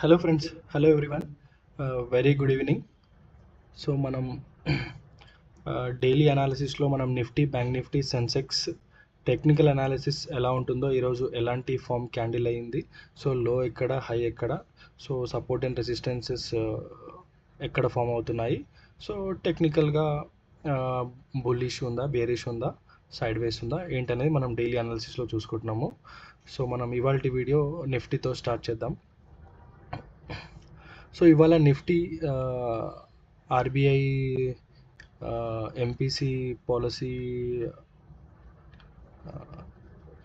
Hello friends, hello everyone, very good evening. So మనం daily అనాలిసిస్లో మనం Nifty, bank Nifty, Sensex technical analysis ఎలా ఉంటుందో, ఈరోజు ఎలాంటి ఫామ్ క్యాండిల్ అయ్యింది, సో లో ఎక్కడ, హై ఎక్కడ, సో సపోర్ట్ అండ్ రెసిస్టెన్సెస్ ఎక్కడ ఫామ్ అవుతున్నాయి, సో టెక్నికల్గా బుల్లిష్ ఉందా, బేరిష్ ఉందా, సైడ్ వేస్ ఉందా ఏంటనేది మనం డైలీ అనాలిసిస్లో చూసుకుంటున్నాము. సో మనం ఇవాళ వీడియో నిఫ్టీతో స్టార్ట్ చేద్దాం. సో ఇవాళ Nifty RBI MPC policy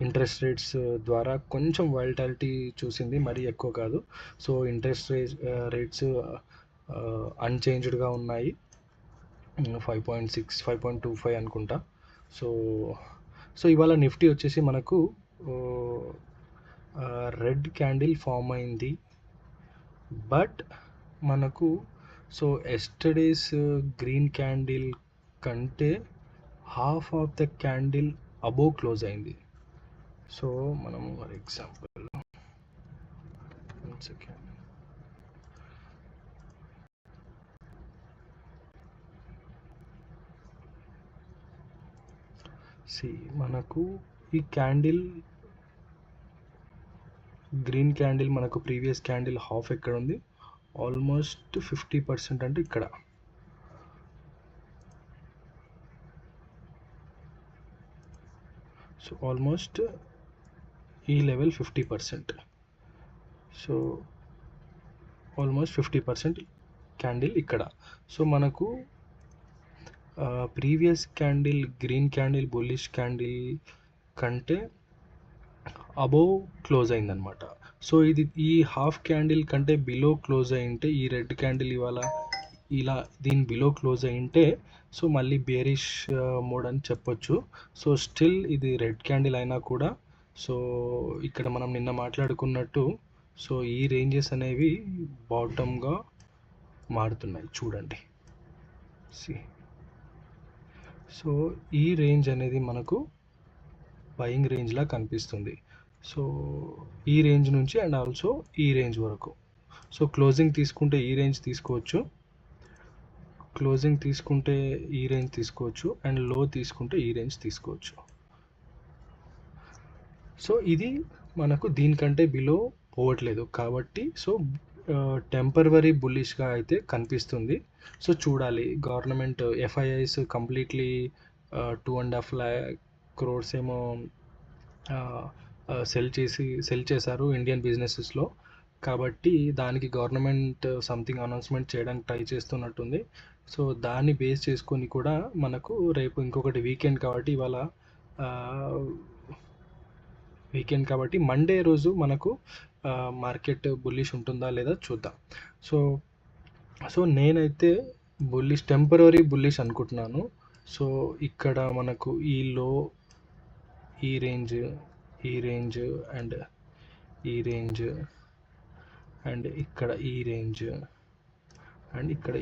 interest rates ద్వారా కొంచెం వాలటాలిటీ చూసింది, మరీ ఎక్కువ కాదు. సో ఇంట్రెస్ట్ రేట్స్ అన్చేంజ్డ్గా ఉన్నాయి, 5.6 5.25 అనుకుంటా. సో సో ఇవాళ నిఫ్టీ వచ్చేసి మనకు రెడ్ క్యాండిల్ ఫామ్ అయింది, బట్ మనకు సో ఎస్టర్డేస్ గ్రీన్ క్యాండిల్ కంటే half of the candle above close అయింది. సో మనం ఫర్ ఎగ్జాంపుల్ మనకు ఈ క్యాండిల్ గ్రీన్ క్యాండిల్ మనకు ప్రీవియస్ క్యాండిల్ హాఫ్ ఎక్కడ ఉంది, ఆల్మోస్ట్ 50% అంటే ఇక్కడ. సో ఆల్మోస్ట్ ఈ లెవెల్ 50%. సో ఆల్మోస్ట్ 50% క్యాండిల్ ఇక్కడ. సో మనకు previous candle green candle bullish candle కంటే అబోవ్ క్లోజ్ అయిందనమాట. సో ఇది ఈ హాఫ్ క్యాండిల్ కంటే బిలో క్లోజ్ అయింటే, ఈ రెడ్ క్యాండిల్ ఇవాళ ఇలా దీని బిలో క్లోజ్ అయింటే, సో మళ్ళీ బేరిష్ మోడ్ అని చెప్పొచ్చు. సో స్టిల్ ఇది రెడ్ క్యాండిల్ అయినా కూడా, సో ఇక్కడ మనం నిన్న మాట్లాడుకున్నట్టు, సో ఈ రేంజెస్ అనేవి బాటమ్గా మారుతున్నాయి చూడండి. సో ఈ రేంజ్ అనేది మనకు బయింగ్ రేంజ్లా కనిపిస్తుంది. సో ఈ రేంజ్ నుంచి అండ్ ఆల్సో ఈ రేంజ్ వరకు. సో క్లోజింగ్ తీసుకుంటే ఈ రేంజ్ తీసుకోవచ్చు, క్లోజింగ్ తీసుకుంటే ఈ రేంజ్ తీసుకోవచ్చు, అండ్ లో తీసుకుంటే ఈ రేంజ్ తీసుకోవచ్చు. సో ఇది మనకు దీనికంటే బిలో పోవట్లేదు కాబట్టి, సో టెంపరవరీ బుల్లిష్గా అయితే కనిపిస్తుంది. సో చూడాలి, government FIIs completely 2.5 lakh crores ఏమో సెల్ చేశారు ఇండియన్ బిజినెసెస్లో. కాబట్టి దానికి గవర్నమెంట్ సంథింగ్ అనౌన్స్మెంట్ చేయడానికి ట్రై చేస్తున్నట్టుంది. సో దాన్ని బేస్ చేసుకొని కూడా మనకు రేపు ఇంకొకటి వీకెండ్ కాబట్టి, ఇవాళ వీకెండ్ కాబట్టి మండే రోజు మనకు మార్కెట్ బుల్లిష్ ఉంటుందా లేదా చూద్దాం. సో నేనైతే బుల్లిష్, టెంపరరీ బుల్లిష్ అనుకుంటున్నాను. సో ఇక్కడ మనకు ఈ లో, ఈ రేంజ్ అండ్ ఈ రేంజ్ అండ్ ఇక్కడ ఈ రేంజ్ అండ్ ఇక్కడ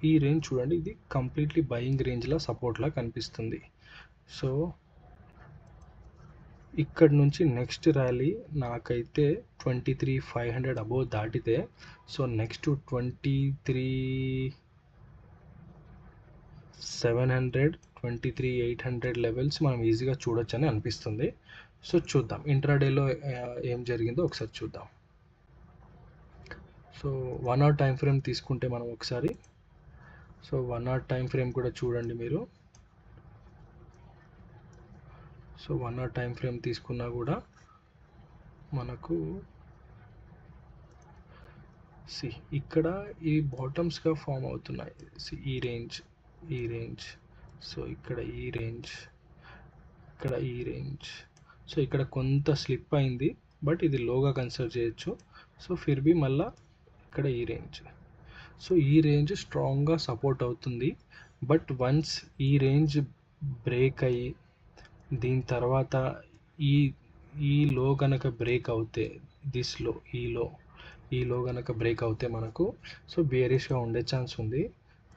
ఈ రేంజ్ చూడండి, ఇది కంప్లీట్లీ బయింగ్ రేంజ్లా సపోర్ట్లా కనిపిస్తుంది. సో ఇక్కడ నుంచి నెక్స్ట్ ర్యాలీ నాకైతే 23,500 అబోవ్ దాటితే, సో నెక్స్ట్ 23,700 23,800 లెవెల్స్ మనం ఈజీగా చూడొచ్చని అనిపిస్తుంది. సో చూద్దాం ఇంట్రాడేలో ఏం జరిగిందో ఒకసారి చూద్దాం. సో 1 hour టైం ఫ్రేమ్ తీసుకుంటే మనం ఒకసారి, సో 1 hour టైం ఫ్రేమ్ కూడా చూడండి మీరు. సో 1 hour టైం ఫ్రేమ్ తీసుకున్నా కూడా మనకు ఇక్కడ ఈ బాటమ్స్గా ఫామ్ అవుతున్నాయి. ఈ రేంజ్, సో ఇక్కడ ఈ రేంజ్, ఇక్కడ ఈ రేంజ్. సో ఇక్కడ కొంత స్లిప్ అయింది, బట్ ఇది లోగా కన్సిడర్ చేయొచ్చు. సో ఫిర్బీ మళ్ళా ఇక్కడ ఈ రేంజ్. సో ఈ రేంజ్ స్ట్రాంగ్గా సపోర్ట్ అవుతుంది, బట్ వన్స్ ఈ రేంజ్ బ్రేక్ అయ్యి దీని తర్వాత ఈ లో కనుక బ్రేక్ అవుతే, ఈ లో కనుక బ్రేక్ అవుతే మనకు సో బేరిష్గా ఉండే ఛాన్స్ ఉంది.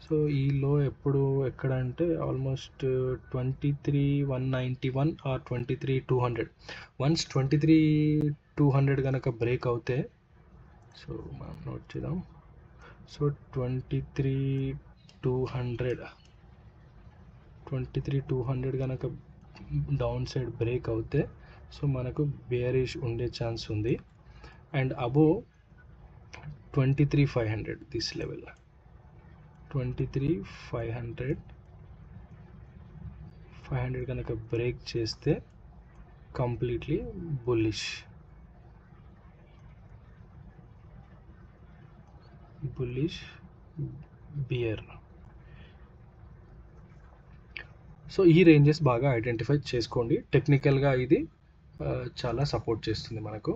సో ఈ లో ఎప్పుడు ఎక్కడ అంటే ఆల్మోస్ట్ 23,191 ఆర్ 23,200. వన్స్ 23,200 కనుక బ్రేక్ అవుతే, సో మనం నోట్ చేద్దాం. సో 23,200 కనుక డౌన్ సైడ్ బ్రేక్ అవుతే సో మనకు బేరిష్ ఉండే ఛాన్స్ ఉంది. అండ్ అబోవ్ 23,500 దిస్ లెవెల్ 23,500 కనుక బ్రేక్ చేస్తే కంప్లీట్లీ బుల్లిష్ బియర్. సో ఈ రేంజెస్ బాగా ఐడెంటిఫై చేసుకోండి. టెక్నికల్గా ఇది చాలా సపోర్ట్ చేస్తుంది మనకు.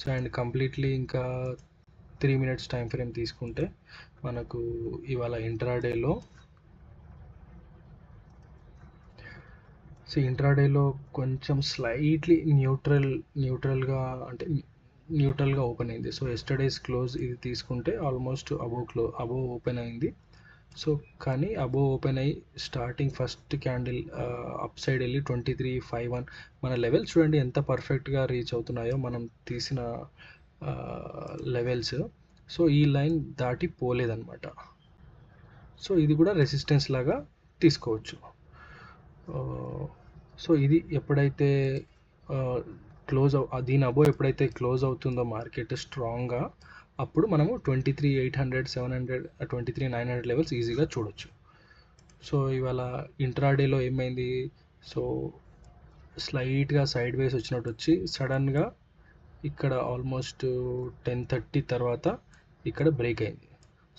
సో అండ్ కంప్లీట్లీ ఇంకా 3 minutes టైం ఫ్రేమ్ తీసుకుంటే మనకు ఇవాళ ఇంట్రాడేలో కొంచెం స్లైట్లీ న్యూట్రల్గా అంటే న్యూట్రల్గా ఓపెన్ అయింది. సో ఎస్టర్డేస్ క్లోజ్ ఇది తీసుకుంటే ఆల్మోస్ట్ అబోవ్ ఓపెన్ అయింది. సో కానీ అబోవ్ ఓపెన్ అయ్యి starting first candle up side వెళ్ళి 23,501 మన లెవెల్స్ చూడండి ఎంత పర్ఫెక్ట్గా రీచ్ అవుతున్నాయో మనం తీసిన లెవెల్స్. సో ఈ లైన్ దాటి పోలేదన్నమాట. సో ఇది కూడా రెసిస్టెన్స్ లాగా తీసుకోవచ్చు. సో ఇది ఎప్పుడైతే దీని అబోవ్ ఎప్పుడైతే క్లోజ్ అవుతుందో మార్కెట్ స్ట్రాంగ్గా, అప్పుడు మనము 23,800 700 23,900 లెవెల్స్ ఈజీగా చూడొచ్చు. సో ఇవాళ ఇంట్రాడేలో ఏమైంది, సో స్లైట్గా సైడ్ వేస్ వచ్చినట్టు వచ్చి సడన్గా ఇక్కడ ఆల్మోస్ట్ 10:30 తర్వాత ఇక్కడ బ్రేక్ అయింది.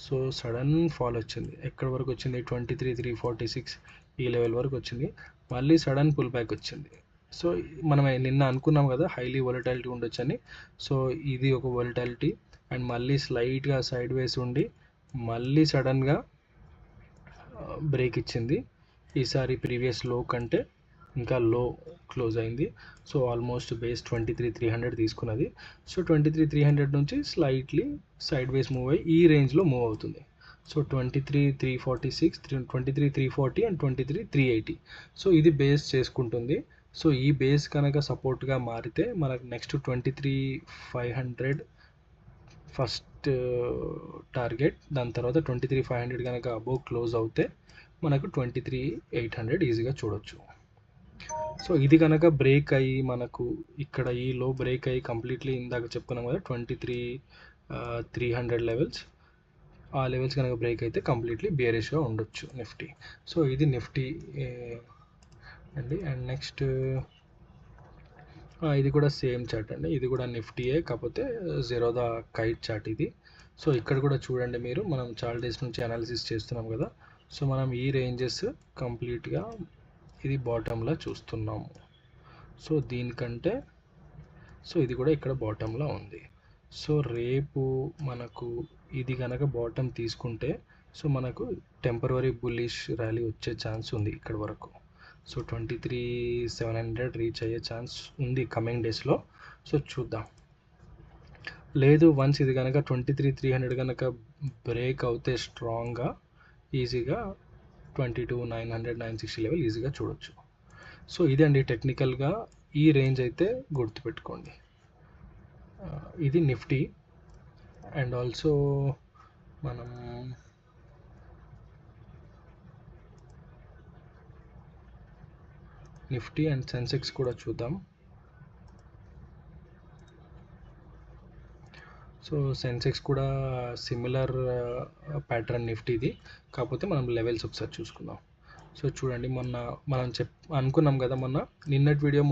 సో సడన్ ఫాల్ వచ్చింది. ఎక్కడి వరకు వచ్చింది, 23,346 ఈ లెవెల్ వరకు వచ్చింది. మళ్ళీ సడన్ పుల్ బ్యాక్ వచ్చింది. సో మనం నిన్న అనుకున్నాం కదా హైలీ వొలటాలిటీ ఉండొచ్చని. సో ఇది ఒక వొలటాలిటీ. అండ్ మళ్ళీ స్లైట్గా సైడ్ వేస్ ఉండి మళ్ళీ సడన్గా బ్రేక్ ఇచ్చింది. ఈసారి ప్రీవియస్ లో కంటే ఇంకా లో క్లోజ్ అయింది. సో ఆల్మోస్ట్ బేస్ 23,300 తీసుకున్నది. సో 23,300 నుంచి స్లైట్లీ సైడ్ వేస్ మూవ్ అయ్యి ఈ రేంజ్లో మూవ్ అవుతుంది. So 23,346 23,340 and 23,380. సో ఇది బేస్ చేసుకుంటుంది. సో ఈ బేస్ కనుక సపోర్ట్గా మారితే మనకు నెక్స్ట్ 23,500 ఫస్ట్ టార్గెట్. దాని తర్వాత 23,500 కనుక అబోవ్ క్లోజ్ అవుతే మనకు 23,800 ఈజీగా చూడొచ్చు. సో ఇది కనుక బ్రేక్ అయ్యి మనకు ఇక్కడ ఈ లో బ్రేక్ అయ్యి కంప్లీట్లీ ఇందాక చెప్పుకున్నాం కదా 23,300 లెవెల్స్, ఆ లెవెల్స్ కనుక బ్రేక్ అయితే కంప్లీట్లీ బేరిష్గా ఉండొచ్చు నిఫ్టీ. సో ఇది నిఫ్టీ అండి. అండ్ నెక్స్ట్ ఇది కూడా సేమ్ చార్ట్ అండి. ఇది కూడా నిఫ్టీయే, కాకపోతే జీరోదా కైట్ చార్ట్ ఇది. సో ఇక్కడ కూడా చూడండి మీరు, మనం చాలా డేస్ నుంచి అనాలిసిస్ చేస్తున్నాం కదా. సో మనం ఈ రేంజెస్ కంప్లీట్గా ఇది బాటంలో చూస్తున్నాము. సో దీనికంటే సో ఇది కూడా ఇక్కడ బాటంలో ఉంది. సో రేపు మనకు ఇది కనుక బాటం తీసుకుంటే సో మనకు టెంపరరీ బుల్లిష్ ర్యాలీ వచ్చే ఛాన్స్ ఉంది ఇక్కడ వరకు. సో 23,700 రీచ్ అయ్యే ఛాన్స్ ఉంది కమింగ్ డేస్లో. సో చూద్దాం. లేదు వన్స్ ఇది కనుక 23,300 కనుక బ్రేక్ అవుతే స్ట్రాంగ్గా ఈజీగా 22,900 960 లెవెల్ ఈజీగా చూడొచ్చు. సో ఇదండి టెక్నికల్గా ఈ రేంజ్ అయితే గుర్తుపెట్టుకోండి. ఇది నిఫ్టీ. అండ్ ఆల్సో మనం నిఫ్టీ అండ్ సెన్సెక్స్ కూడా చూద్దాం. సో సెన్సెక్స్ కూడా సిమిలర్ ప్యాటర్న్ నిఫ్టీది, కాకపోతే మనం లెవెల్స్ ఒకసారి చూసుకుందాం. సో చూడండి, మొన్న మనం అనుకున్నాం కదా, మొన్నటి వీడియో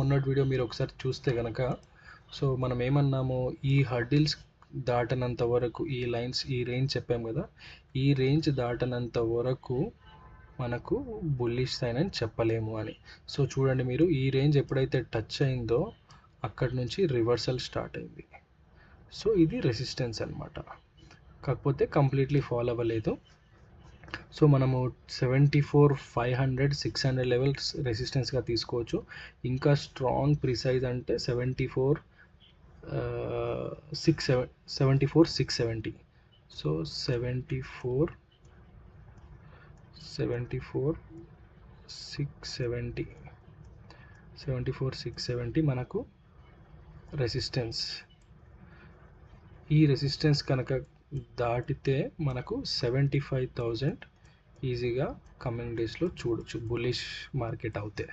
మీరు ఒకసారి చూస్తే కనుక సో మనం ఏమన్నాము, ఈ హర్డిల్స్ దాటనంత వరకు ఈ లైన్స్ ఈ రేంజ్ చెప్పాం కదా, ఈ రేంజ్ దాటనంత వరకు మనకు బుల్లిష్ సైన్ అని చెప్పలేము అని. సో చూడండి మీరు, ఈ రేంజ్ ఎప్పుడైతే టచ్ అయిందో అక్కడి నుంచి రివర్సల్ స్టార్ట్ అయింది. సో ఇది రెసిస్టెన్స్ అనమాట, కాకపోతే కంప్లీట్లీ ఫాలో అవ్వలేదు. సో మనము 74,500 600 లెవెల్స్ రెసిస్టెన్స్గా తీసుకోవచ్చు. ఇంకా స్ట్రాంగ్ ప్రిసైజ్ అంటే 74,670. సో 74,670 మనకు రెసిస్టెన్స్. ఈ రెసిస్టెన్స్ కనుక దాటితే మనకు 75,000 ఈజీగా కమింగ్ డేస్లో చూడొచ్చు బులిష్ మార్కెట్ అవుతే.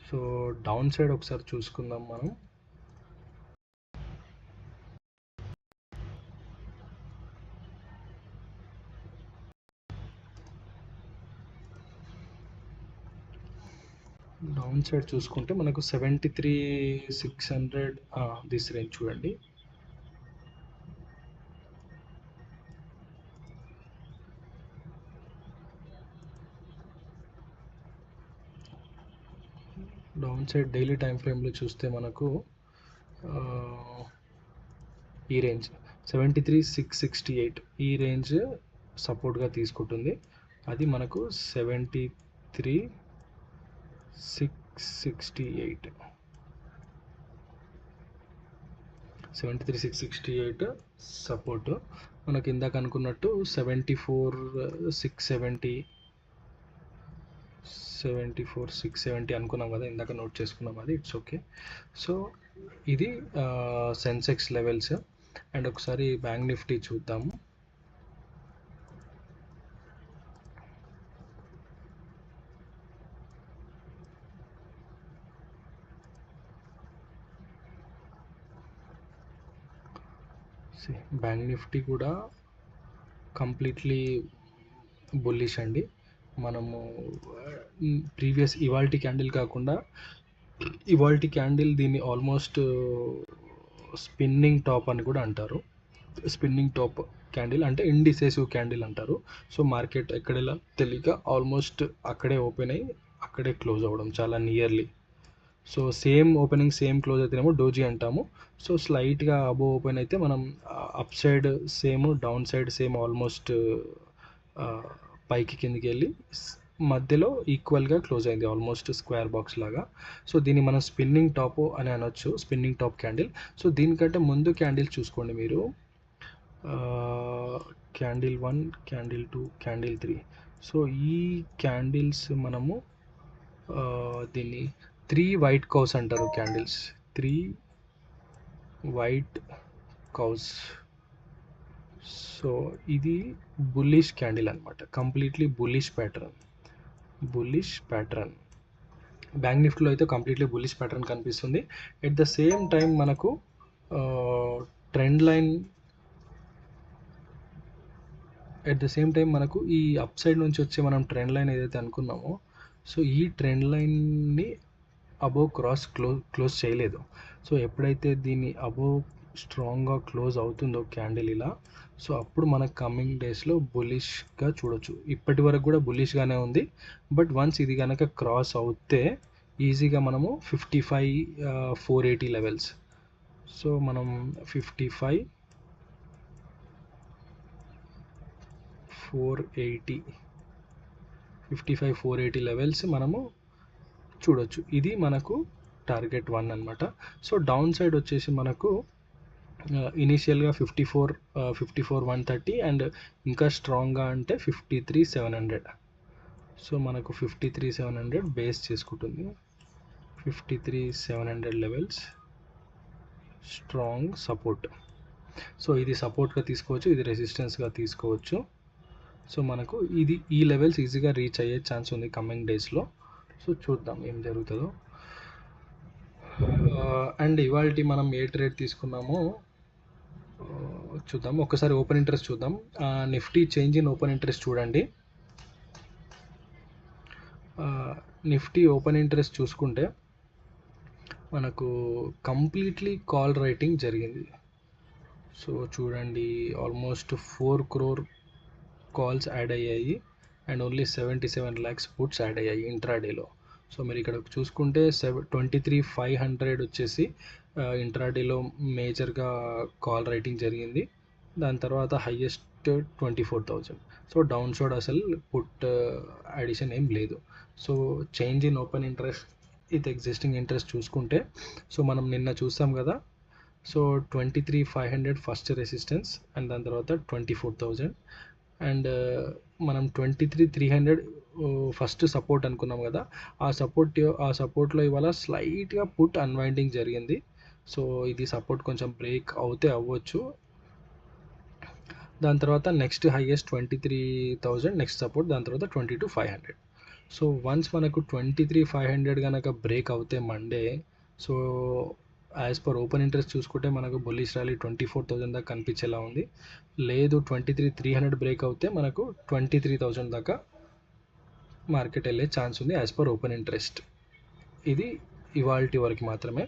సో డౌన్ సైడ్ ఒకసారి చూసుకుందాం మనం. డౌన్ సైడ్ చూసుకుంటే మనకు 73,600 దిస్ రేంజ్ చూడండి. డౌన్ సైడ్ డైలీ టైం ఫ్రేమ్లో చూస్తే మనకు ఈ రేంజ్ 73,668 ఈ రేంజ్ సపోర్ట్గా తీసుకుంటుంది. అది మనకు 73,668 సపోర్ట్. మనకి ఇందాక అనుకున్నట్టు 74,670 అనుకున్నాం కదా, ఇందాక నోట్ చేసుకున్నాం, అది ఇట్స్ ఓకే. సో ఇది సెన్సెక్స్ లెవెల్స్. అండ్ ఒకసారి బ్యాంక్ నిఫ్టీ చూద్దాము. బ్యాంక్ నిఫ్టీ కూడా కంప్లీట్లీ బుల్లిష్ అండి. మనము ప్రీవియస్ ఇవాల్టి క్యాండిల్ కాకుండా ఇవాల్టి క్యాండిల్ దీన్ని ఆల్మోస్ట్ స్పిన్నింగ్ టాప్ అని కూడా అంటారు. స్పిన్నింగ్ టాప్ క్యాండిల్ అంటే ఇండిసెసివ్ క్యాండిల్ అంటారు. సో మార్కెట్ ఎక్కడెలా తెలియక ఆల్మోస్ట్ అక్కడే ఓపెన్ అయ్యి అక్కడే క్లోజ్ అవ్వడం చాలా nearly. So same opening same close అయితేనేమో డోజీ అంటాము. సో స్లైట్గా అబోవ్ ఓపెన్ అయితే మనం up side same, down side same, almost పైకి కిందికి వెళ్ళి మధ్యలో ఈక్వల్గా క్లోజ్ అయింది, ఆల్మోస్ట్ స్క్వేర్ బాక్స్ లాగా. సో దీన్ని మనం స్పిన్నింగ్ టాప్ అని అనొచ్చు, స్పిన్నింగ్ టాప్ క్యాండిల్. సో దీనికంటే ముందు క్యాండిల్ చూసుకోండి మీరు, క్యాండిల్ 1, క్యాండిల్ 2, క్యాండిల్ 3. సో ఈ క్యాండిల్స్ మనము దీన్ని 3 వైట్ కౌస్ అంటారు క్యాండిల్స్, 3 వైట్ కౌస్. సో ఇది బుల్లిష్ క్యాండిల్ అనమాట, కంప్లీట్లీ బుల్లిష్ ప్యాటర్న్. బ్యాంక్ నిఫ్టీలో అయితే కంప్లీట్లీ బుల్లిష్ ప్యాటర్న్ కనిపిస్తుంది. ఎట్ ద సేమ్ టైం మనకు ట్రెండ్ లైన్, మనకు ఈ అప్ సైడ్ నుంచి వచ్చే మనం ట్రెండ్ లైన్ ఏదైతే అనుకున్నామో, సో ఈ ట్రెండ్ లైన్ని అబోవ్ క్లోజ్ చేయలేదు. సో ఎప్పుడైతే దీన్ని అబోవ్ స్ట్రాంగ్గా క్లోజ్ అవుతుందో క్యాండిల్ ఇలా, సో అప్పుడు మనకు కమింగ్ డేస్లో బులిష్గా చూడొచ్చు. ఇప్పటి వరకు కూడా బులిష్గానే ఉంది. బట్ వన్స్ ఇది కనుక క్రాస్ అవుతే ఈజీగా మనము 55,480 లెవెల్స్. సో మనం 55,480 లెవెల్స్ మనము చూడొచ్చు. ఇది మనకు టార్గెట్ 1 అనమాట. సో డౌన్ సైడ్ వచ్చేసి మనకు ఇనీషియల్గా 54,130 అండ్ ఇంకా స్ట్రాంగ్గా అంటే 53,700. సో మనకు 53,700 బేస్ చేసుకుంటుంది. 53,700 లెవెల్స్ స్ట్రాంగ్ సపోర్ట్. సో ఇది సపోర్ట్గా తీసుకోవచ్చు, ఇది రెసిస్టెన్స్గా తీసుకోవచ్చు. సో మనకు ఈ లెవెల్స్ ఈజీగా రీచ్ అయ్యే ఛాన్స్ ఉంది కమింగ్ డేస్లో. సో చూద్దాం ఏం జరుగుతుందో. అండ్ ఇవాళ మనం ఏ ట్రేడ్ తీసుకున్నామో చూద్దాం. ఒకసారి ఓపెన్ ఇంట్రెస్ట్ చూద్దాం. Nifty change in open interest చూడండి. నిఫ్టీ ఓపెన్ ఇంట్రెస్ట్ చూసుకుంటే మనకు కంప్లీట్లీ కాల్ రైటింగ్ జరిగింది. సో చూడండి, ఆల్మోస్ట్ 4 crore కాల్స్ యాడ్ అయ్యాయి and only 77 lakhs puts add అయ్యాయి ఇంట్రాడేలో. సో మీరు ఇక్కడ చూసుకుంటే 23,500 వచ్చేసి ఇంట్రాడేలో మేజర్గా కాల్ రైటింగ్ జరిగింది. దాని తర్వాత హైయెస్ట్ 24,000. సో డౌన్ సైడ్ అసలు పుట్ అడిషన్ ఏం లేదు. So change in open interest with existing interest చూసుకుంటే, సో మనం నిన్న చూసాం కదా, సో 23,500 ఫస్ట్ రెసిస్టెన్స్ అండ్ దాని తర్వాత 24,000 అండ్ మనం 23,300 ఫస్ట్ సపోర్ట్ అనుకున్నాం కదా, ఆ సపోర్ట్లో ఇవాళ స్లైట్గా పుట్ అన్వైండింగ్ జరిగింది. సో ఇది సపోర్ట్ కొంచెం బ్రేక్ అవుతే అవ్వచ్చు. దాని తర్వాత నెక్స్ట్ హైయెస్ట్ 23,000 నెక్స్ట్ సపోర్ట్, దాని తర్వాత 22,500. సో వన్స్ మనకు 23,500 కనుక బ్రేక్ అవుతే Monday, so as per open interest చూసుకుంటే మనకు బుల్లిష్ ర్యాలీ 24,000 దాకా కనిపించేలా ఉంది. లేదు 23,300 బ్రేక్ అవుతే మనకు 23,000 దాకా మార్కెట్ వెళ్ళే ఛాన్స్ ఉంది యాజ్ పర్ ఓపెన్ ఇంట్రెస్ట్. ఇది ఇవాల్టి వరకు మాత్రమే.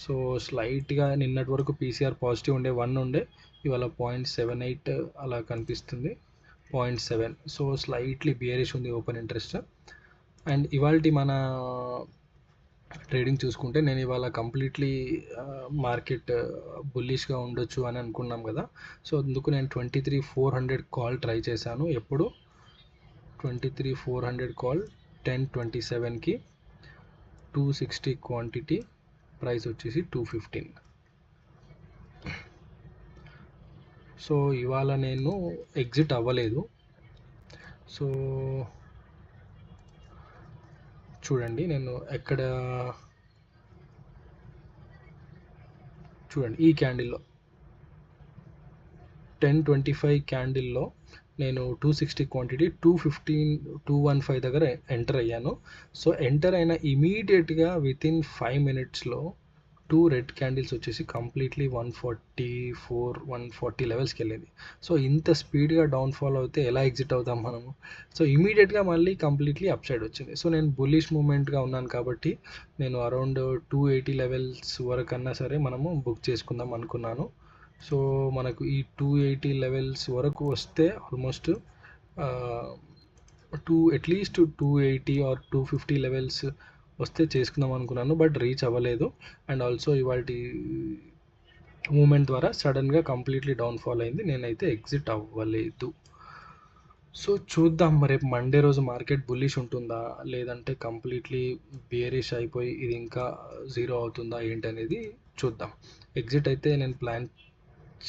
సో స్లైట్గా నిన్నటి వరకు పీసీఆర్ పాజిటివ్ ఉండే 1 ఉండే, ఇవాళ 0.78 అలా కనిపిస్తుంది, 0.7. సో స్లైట్లీ బియరిష్ ఉంది ఓపెన్ ఇంట్రెస్ట్. అండ్ ఇవాల్టి మన ట్రేడింగ్ చూసుకుంటే నేను ఇవాళ కంప్లీట్లీ మార్కెట్ బుల్లిష్గా ఉండొచ్చు అని అనుకున్నాం కదా. సో అందుకు నేను 23,400 కాల్ ట్రై చేశాను. ఎప్పుడు 23,400 కాల్ 10:27కి 260 క్వాంటిటీ, ప్రైస్ వచ్చేసి 215. సో ఇవాళ నేను ఎగ్జిట్ అవ్వలేదు. సో చూడండి నేను ఎక్కడ, చూడండి ఈ క్యాండిల్లో 10:25 క్యాండిల్లో నేను 260 క్వాంటిటీ 215 దగ్గర ఎంటర్ అయ్యాను. సో ఎంటర్ అయిన ఇమీడియట్గా వితిన్ 5 మినిట్స్లో 2 రెడ్ క్యాండిల్స్ వచ్చేసి కంప్లీట్లీ 140 లెవెల్స్కి వెళ్ళింది. సో ఇంత స్పీడ్గా డౌన్ఫాల్ అవుతే ఎలా ఎగ్జిట్ అవుతాం మనము? సో ఇమీడియట్గా మళ్ళీ కంప్లీట్లీ అప్ సైడ్ వచ్చింది. సో నేను బుల్లిష్ మూమెంట్గా ఉన్నాను కాబట్టి నేను అరౌండ్ 280 లెవెల్స్ వరకన్నా సరే మనము బుక్ చేసుకుందాం అనుకున్నాను. సో మనకు ఈ 280 లెవెల్స్ వరకు వస్తే ఆల్మోస్ట్ అట్లీస్ట్ 280 ఆర్ 250 లెవెల్స్ వస్తే చేసుకుందాం అనుకున్నాను, బట్ రీచ్ అవ్వలేదు. అండ్ ఆల్సో ఇవాళ మూమెంట్ ద్వారా సడన్గా కంప్లీట్లీ డౌన్ఫాల్ అయింది, నేనైతే ఎగ్జిట్ అవ్వలేదు. సో చూద్దాం మరి మండే రోజు మార్కెట్ బుల్లిష్ ఉంటుందా లేదంటే కంప్లీట్లీ బియరిష్ అయిపోయి ఇది ఇంకా జీరో అవుతుందా ఏంటనేది చూద్దాం. ఎగ్జిట్ అయితే నేను ప్లాన్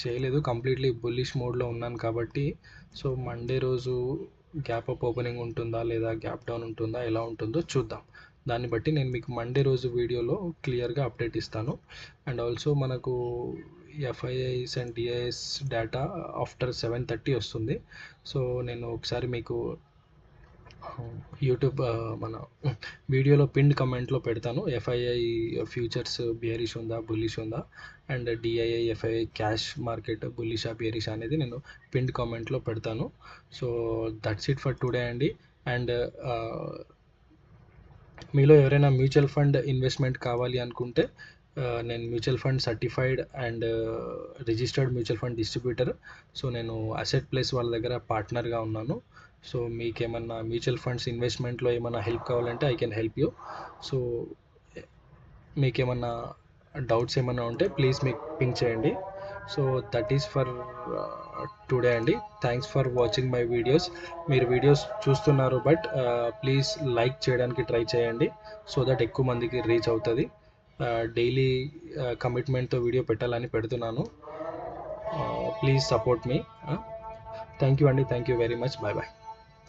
చేయలేదు, కంప్లీట్లీ బుల్లిష్ మోడ్లో ఉన్నాను కాబట్టి. సో మండే రోజు గ్యాప్ అప్ ఓపెనింగ్ ఉంటుందా లేదా గ్యాప్ డౌన్ ఉంటుందా ఎలా ఉంటుందో చూద్దాం. దాన్ని బట్టి నేను మీకు మండే రోజు వీడియోలో క్లియర్గా అప్డేట్ ఇస్తాను. అండ్ ఆల్సో మనకు FIIs and DIIs data after 7:30 వస్తుంది. సో నేను ఒకసారి మీకు యూట్యూబ్ మన వీడియోలో పిన్డ్ కమెంట్లో పెడతాను. ఎఫ్ఐఐ ఫ్యూచర్స్ బియరిష్ ఉందా బుల్లిష్ ఉందా, and DII FII cash market బుల్లిషా బియరిష్ అనేది నేను పిన్డ్ కామెంట్లో పెడతాను. So that's it for today అండి. అండ్ మీలో ఎవరైనా మ్యూచువల్ ఫండ్ ఇన్వెస్ట్మెంట్ కావాలి అనుకుంటే నేను mutual fund certified and registered mutual fund distributor. So నేను అసెట్ ప్లేస్ వాళ్ళ దగ్గర పార్ట్నర్గా ఉన్నాను. సో మీకు ఏమన్నా మ్యూచువల్ ఫండ్స్ ఇన్వెస్ట్మెంట్లో ఏమన్నా హెల్ప్ కావాలంటే I can help you. So మీకు ఏమన్నా డౌట్స్ ఏమన్నా ఉంటే ప్లీజ్ మీకు పింక్ చేయండి. So that is for today అండి. Thanks for watching my videos. మీరు వీడియోస్ చూస్తున్నారు, బట్ ప్లీజ్ లైక్ చేయడానికి ట్రై చేయండి సో దట్ ఎక్కువ మందికి రీచ్ అవుతుంది. డైలీ కమిట్మెంట్తో వీడియో పెట్టాలని పెడుతున్నాను. Please support me. Thank you అండి, thank you very much. Bye bye.